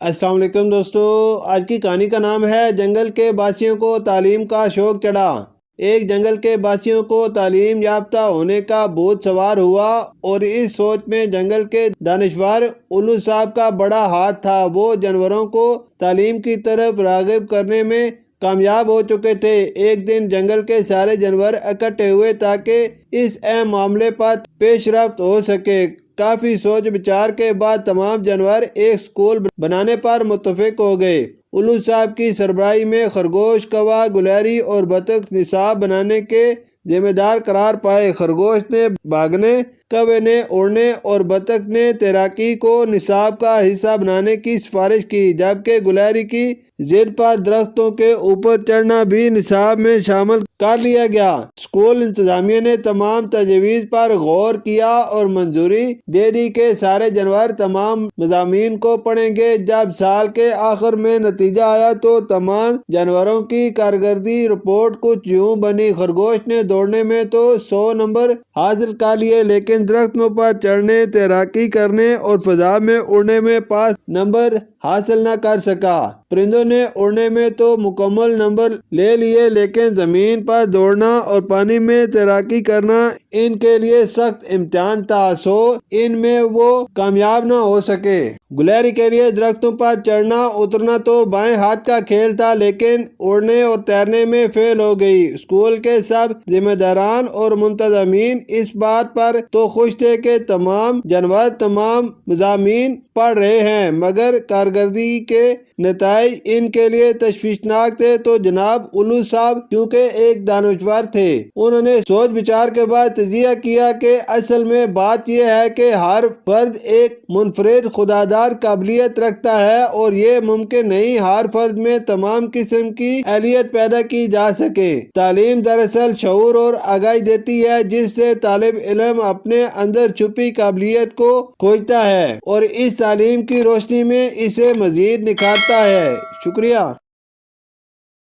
السلام علیکم دوستو، آج کی کہانی کا نام ہے جنگل کے باسیوں کو تعلیم کا شوق چڑھا۔ ایک جنگل کے باسیوں کو تعلیم یافتہ ہونے کا بھوت سوار ہوا اور اس سوچ میں جنگل کے دانشور الو صاحب کا بڑا ہاتھ تھا۔ وہ جانوروں کو تعلیم کی طرف راغب کرنے میں کامیاب ہو چکے تھے۔ ایک دن جنگل کے سارے جانور اکٹھے ہوئے تاکہ اس اہم معاملے پر پیش رفت ہو سکے۔ کافی سوچ بچار کے بعد تمام جانور ایک اسکول بنانے پر متفق ہو گئے۔ الو صاحب کی سربراہی میں خرگوش، کوا، گلہری اور بطخ نصاب بنانے کے ذمہ دار قرار پائے۔ خرگوش نے بھاگنے، کوے نے اڑنے اور بطخ نے تیراکی کو نصاب کا حصہ بنانے کی سفارش کی، جبکہ گلہری کی ضد پر درختوں کے اوپر چڑھنا بھی نصاب میں شامل کر لیا گیا۔ اسکول انتظامیہ نے تمام تجاویز پر غور کیا اور منظوری دے دی کہ سارے جانور تمام مضامین کو پڑھیں گے۔ جب سال کے آخر میں نتیجہ آیا تو تمام جانوروں کی کارکردگی رپورٹ کچھ یوں بنی: خرگوش نے دوڑنے میں تو 100 نمبر حاصل کر لیے، لیکن درختوں پر چڑھنے، تیراکی کرنے اور فضا میں اڑنے میں 5 نمبر حاصل نہ کر سکا۔ پرندوں نے اڑنے میں تو مکمل نمبر لے لیے، لیکن زمین پر دوڑنا اور پانی میں تیراکی کرنا ان کے لیے سخت امتحان تھا، سو ان میں وہ کامیاب نہ ہو سکے۔ گلہری کے لیے درختوں پر چڑھنا اترنا تو بائیں ہاتھ کا کھیل تھا، لیکن اڑنے اور تیرنے میں فیل ہو گئی۔ اسکول کے سب ذمہ داران اور منتظمین اس بات پر تو خوش تھے کہ تمام جانور تمام مضامین پڑھ رہے ہیں، مگر کارکردگی کے نتائج ان کے لیے تشویشناک تھے۔ تو جناب الو صاحب چونکہ ایک دانشور تھے، انہوں نے سوچ بچار کے بعد تجزیہ کیا کہ اصل میں بات یہ ہے کہ ہر فرد ایک منفرد خوددار قابلیت رکھتا ہے اور یہ ممکن نہیں ہر فرد میں تمام قسم کی اہلیت پیدا کی جا سکے۔ تعلیم دراصل شعور اور آگاہی دیتی ہے، جس سے طالب علم اپنے اندر چھپی قابلیت کو کھوجتا ہے اور اس تعلیم کی روشنی میں اسے مزید نکھارتا ہے۔ شکریہ۔